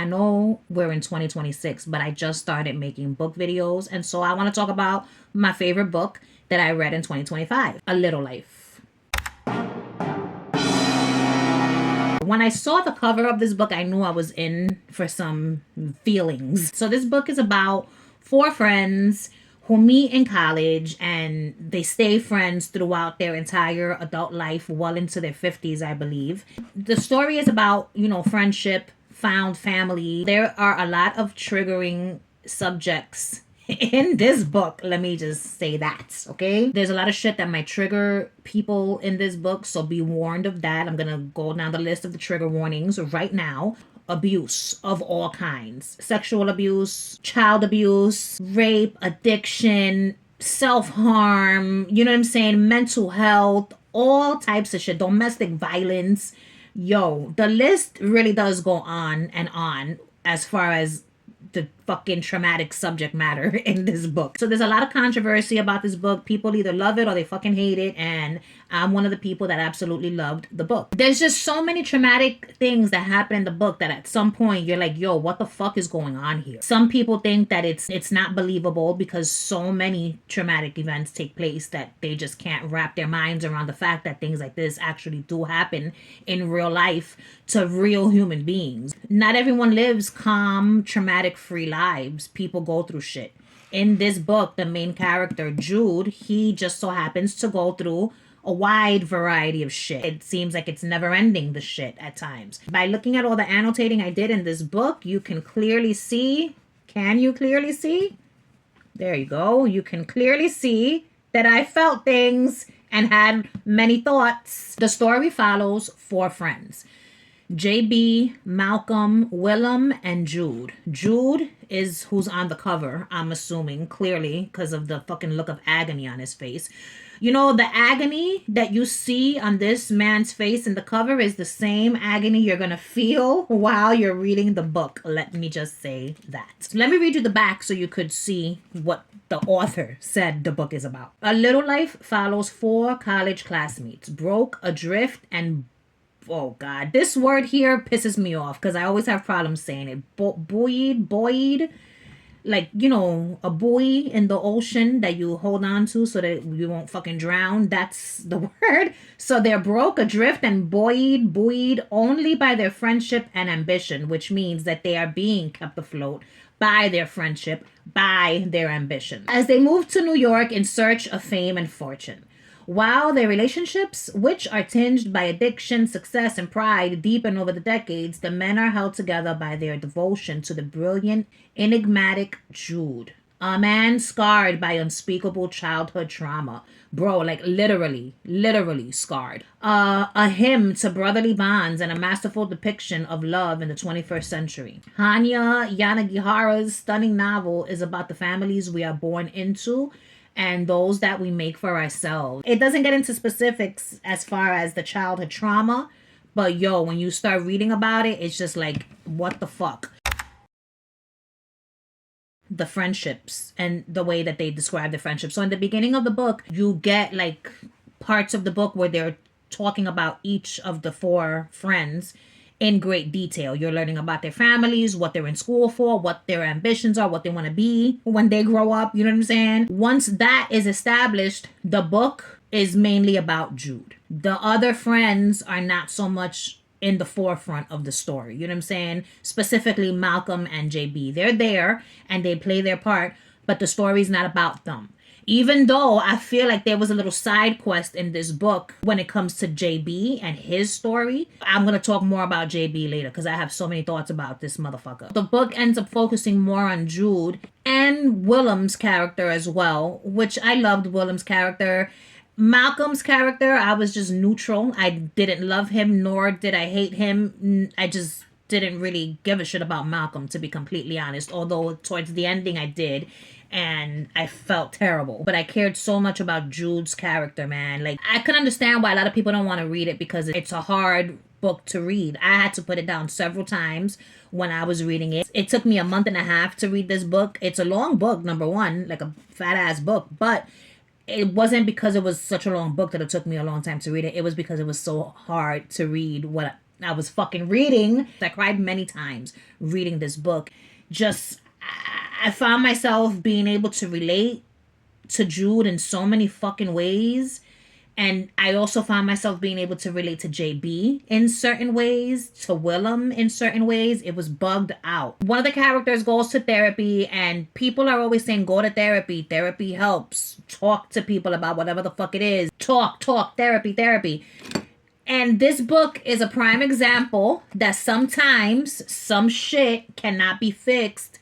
I know we're in 2026, but I just started making book videos. And so I want to talk about my favorite book that I read in 2025, A Little Life. When I saw the cover of this book, I knew I was in for some feelings. So this book is about four friends who meet in college and they stay friends throughout their entire adult life, well into their 50s, I believe. The story is about, friendship, found family. There are a lot of triggering subjects in this book. Let me just say that, okay? There's a lot of shit that might trigger people in this book, so be warned of that. I'm gonna go down the list of the trigger warnings right now. Abuse of all kinds, sexual abuse, child abuse, rape, addiction, self-harm, you know what I'm saying, mental health, all types of shit, domestic violence. Yo, the list really does go on and on as far as the fucking traumatic subject matter in this book. So there's a lot of controversy about this book. People either love it or they fucking hate it, and I'm one of the people that absolutely loved the book. There's just so many traumatic things that happen in the book that at some point you're like, yo, what the fuck is going on here? Some people think that it's not believable because so many traumatic events take place that they just can't wrap their minds around the fact that things like this actually do happen in real life to real human beings. Not everyone lives calm, traumatic free lives. People go through shit. In this book, the main character, Jude, he just so happens to go through a wide variety of shit. It seems like it's never ending, the shit at times. By looking at all the annotating I did in this book, you can clearly see, can you clearly see? There you go. You can clearly see that I felt things and had many thoughts. The story follows four friends: JB, Malcolm, Willem, and Jude. Jude is who's on the cover, I'm assuming, clearly, because of the fucking look of agony on his face. You know, the agony that you see on this man's face in the cover is the same agony you're going to feel while you're reading the book. Let me just say that. Let me read you the back so you could see what the author said the book is about. A Little Life follows four college classmates, broke, adrift, and oh god, this word here pisses me off because I always have problems saying it. Buoyed, like, a buoy in the ocean that you hold on to so that you won't fucking drown. That's the word. So they're broke, adrift, and buoyed only by their friendship and ambition, which means that they are being kept afloat by their friendship, by their ambition, as they move to New York in search of fame and fortune. While their relationships, which are tinged by addiction, success, and pride, deepen over the decades, the men are held together by their devotion to the brilliant, enigmatic Jude, a man scarred by unspeakable childhood trauma. Bro, like literally scarred. A hymn to brotherly bonds and a masterful depiction of love in the 21st century. Hanya Yanagihara's stunning novel is about the families we are born into and those that we make for ourselves. It doesn't get into specifics as far as the childhood trauma, but yo, when you start reading about it, it's just like, what the fuck? The friendships and the way that they describe the friendships. So in the beginning of the book, you get like parts of the book where they're talking about each of the four friends in great detail. You're learning about their families, what they're in school for, what their ambitions are, what they want to be when they grow up. You know what I'm saying? Once that is established, the book is mainly about Jude. The other friends are not so much in the forefront of the story. You know what I'm saying? Specifically Malcolm and JB. They're there and they play their part, but the story's not about them. Even though I feel like there was a little side quest in this book when it comes to JB and his story. I'm going to talk more about JB later because I have so many thoughts about this motherfucker. The book ends up focusing more on Jude and Willem's character as well, which I loved Willem's character. Malcolm's character, I was just neutral. I didn't love him, nor did I hate him. I just didn't really give a shit about Malcolm, to be completely honest. Although towards the ending I did. And I felt terrible. But I cared so much about Jude's character, man. Like, I can understand why a lot of people don't want to read it because it's a hard book to read. I had to put it down several times when I was reading it. It took me a month and a half to read this book. It's a long book, number one, like a fat ass book. But it wasn't because it was such a long book that it took me a long time to read it. It was because it was so hard to read what I was fucking reading. I cried many times reading this book. Just, I found myself being able to relate to Jude in so many fucking ways. And I also found myself being able to relate to JB in certain ways, to Willem in certain ways. It was bugged out. One of the characters goes to therapy, and people are always saying, go to therapy. Therapy helps. Talk to people about whatever the fuck it is. Talk, therapy, therapy. And this book is a prime example that sometimes some shit cannot be fixed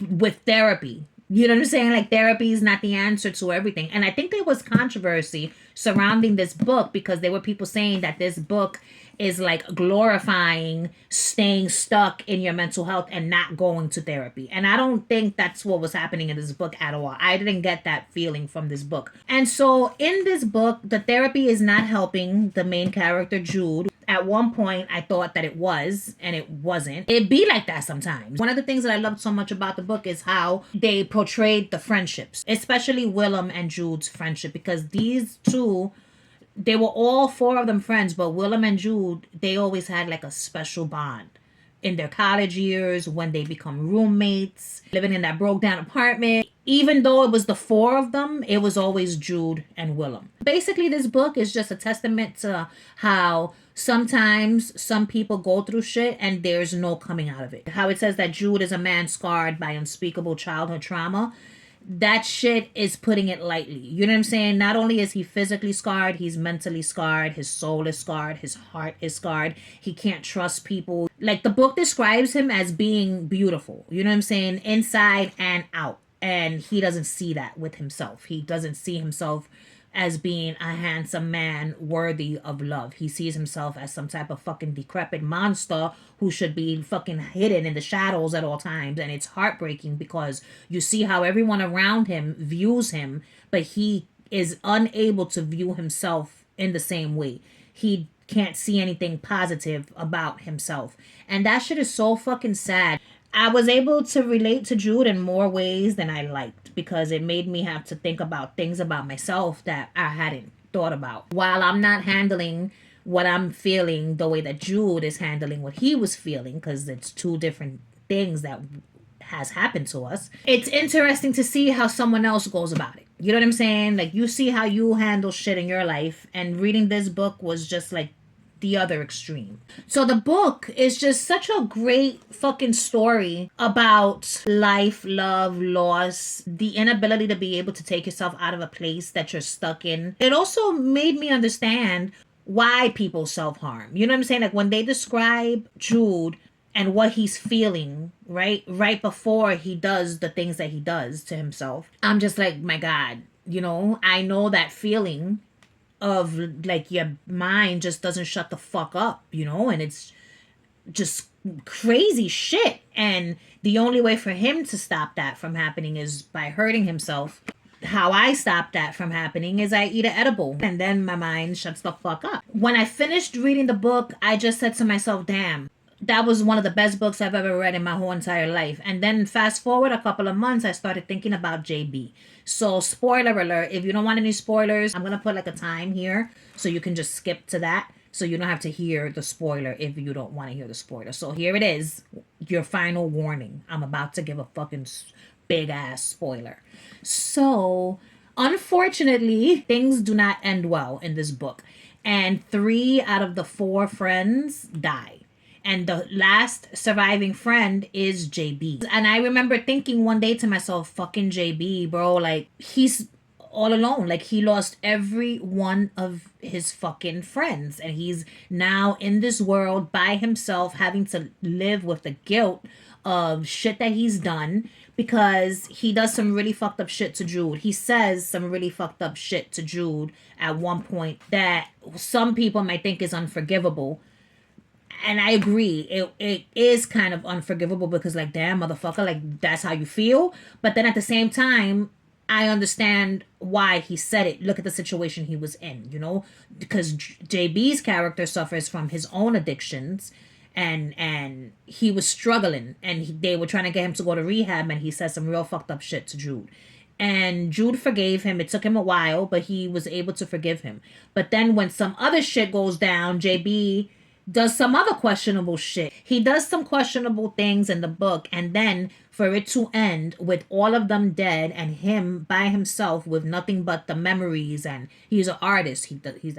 with therapy. You know what I'm saying? Like, therapy is not the answer to everything. And I think there was controversy surrounding this book because there were people saying that this book is like glorifying staying stuck in your mental health and not going to therapy. And I don't think that's what was happening in this book at all. I didn't get that feeling from this book. And so in this book, the therapy is not helping the main character, Jude. At one point, I thought that it was, and it wasn't. It be like that sometimes. One of the things that I loved so much about the book is how they portrayed the friendships, especially Willem and Jude's friendship, because these two, they were all four of them friends, but Willem and Jude, they always had like a special bond. In their college years, when they become roommates, living in that broke down apartment. Even though it was the four of them, it was always Jude and Willem. Basically, this book is just a testament to how sometimes some people go through shit and there's no coming out of it. How it says that Jude is a man scarred by unspeakable childhood trauma. That shit is putting it lightly. You know what I'm saying? Not only is he physically scarred, he's mentally scarred. His soul is scarred. His heart is scarred. He can't trust people. Like, the book describes him as being beautiful. You know what I'm saying? Inside and out. And he doesn't see that with himself. He doesn't see himself as being a handsome man worthy of love. He sees himself as some type of fucking decrepit monster who should be fucking hidden in the shadows at all times. And it's heartbreaking because you see how everyone around him views him, but he is unable to view himself in the same way. He can't see anything positive about himself. And that shit is so fucking sad. I was able to relate to Jude in more ways than I liked because it made me have to think about things about myself that I hadn't thought about. While I'm not handling what I'm feeling the way that Jude is handling what he was feeling, because it's two different things that has happened to us, it's interesting to see how someone else goes about it. You know what I'm saying? Like, you see how you handle shit in your life, and reading this book was just like the other extreme. So the book is just such a great fucking story about life, love, loss, the inability to be able to take yourself out of a place that you're stuck in. It also made me understand why people self-harm. You know what I'm saying? Like, when they describe Jude and what he's feeling, right before he does the things that he does to himself, I'm just like, my God, you know, I know that feeling of like your mind just doesn't shut the fuck up, you know, and it's just crazy shit. And the only way for him to stop that from happening is by hurting himself. How I stop that from happening is I eat an edible and then my mind shuts the fuck up. When I finished reading the book, I just said to myself, damn, that was one of the best books I've ever read in my whole entire life. And then fast forward a couple of months, I started thinking about JB. So spoiler alert, if you don't want any spoilers, I'm going to put like a time here so you can just skip to that. So you don't have to hear the spoiler if you don't want to hear the spoiler. So here it is, your final warning. I'm about to give a fucking big ass spoiler. So unfortunately, things do not end well in this book. And 3 out of the 4 friends die. And the last surviving friend is JB. And I remember thinking one day to myself, fucking JB, bro, like, he's all alone. Like, he lost every one of his fucking friends. And he's now in this world by himself, having to live with the guilt of shit that he's done because he does some really fucked up shit to Jude. He says some really fucked up shit to Jude at one point that some people might think is unforgivable. And I agree, it is kind of unforgivable because, like, damn, motherfucker, like, that's how you feel. But then at the same time, I understand why he said it. Look at the situation he was in, you know? Because JB's character suffers from his own addictions. And he was struggling. And they were trying to get him to go to rehab. And he said some real fucked up shit to Jude. And Jude forgave him. It took him a while, but he was able to forgive him. But then when some other shit goes down, JB does some other questionable shit. He does some questionable things in the book, and then for it to end with all of them dead and him by himself with nothing but the memories. And he's an artist. He's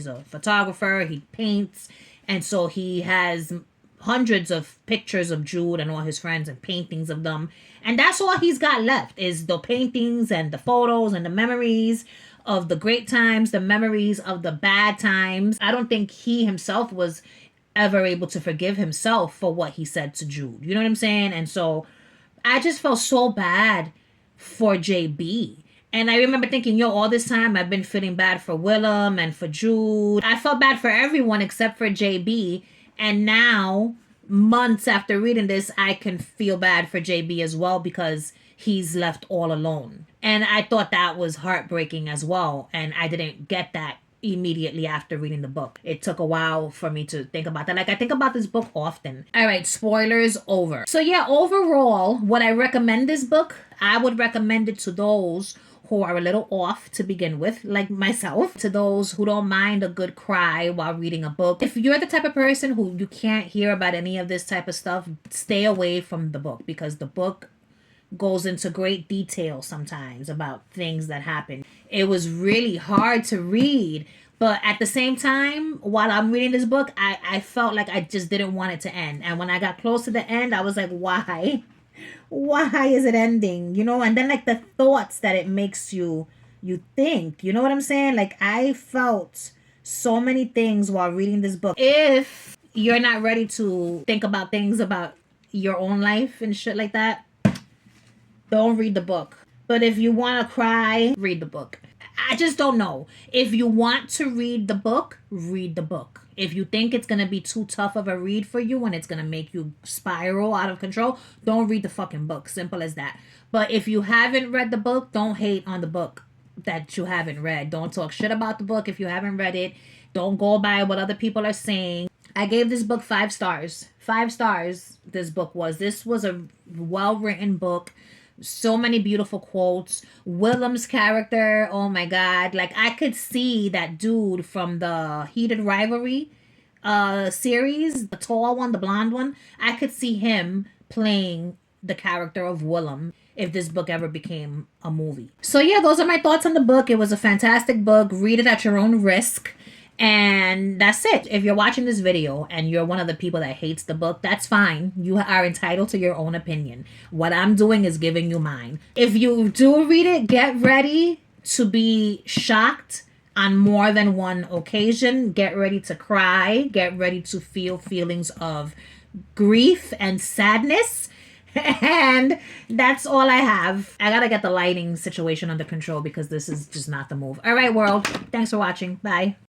a photographer. He paints, and so he has hundreds of pictures of Jude and all his friends and paintings of them. And that's all he's got left is the paintings and the photos and the memories of the great times, the memories of the bad times. I don't think he himself was ever able to forgive himself for what he said to Jude. You know what I'm saying? And so I just felt so bad for JB. And I remember thinking, yo, all this time I've been feeling bad for Willem and for Jude. I felt bad for everyone except for JB. And now, months after reading this, I can feel bad for JB as well because he's left all alone. And I thought that was heartbreaking as well. And I didn't get that immediately after reading the book. It took a while for me to think about that. Like, I think about this book often. All right, spoilers over. So yeah, overall, would I recommend this book? I would recommend it to those who are a little off to begin with, like myself, to those who don't mind a good cry while reading a book. If you're the type of person who you can't hear about any of this type of stuff, stay away from the book, because the book goes into great detail sometimes about things that happen. It was really hard to read, but at the same time, while I'm reading this book, I felt like I just didn't want it to end. And when I got close to the end, I was like, why? Why is it ending? You know, and then like the thoughts that it makes you think, you know what I'm saying? Like, I felt so many things while reading this book. If you're not ready to think about things about your own life and shit like that, don't read the book. But if you want to cry, read the book. I just don't know. If you want to read the book, read the book. If you think it's going to be too tough of a read for you and it's going to make you spiral out of control, don't read the fucking book. Simple as that. But if you haven't read the book, don't hate on the book that you haven't read. Don't talk shit about the book if you haven't read it. Don't go by what other people are saying. I gave this book 5 stars. 5 stars this book was. This was a well-written book. So many beautiful quotes. Willem's character, oh my god, like I could see that dude from the Heated Rivalry series, the tall one, the blonde one. I could see him playing the character of Willem if this book ever became a movie. So yeah, those are my thoughts on the book. It was a fantastic book. Read it at your own risk. And that's it. If you're watching this video and you're one of the people that hates the book, that's fine. You are entitled to your own opinion. What I'm doing is giving you mine. If you do read it, get ready to be shocked on more than one occasion. Get ready to cry. Get ready to feel feelings of grief and sadness. And that's all I have. I gotta get the lighting situation under control because this is just not the move. All right, world. Thanks for watching. Bye.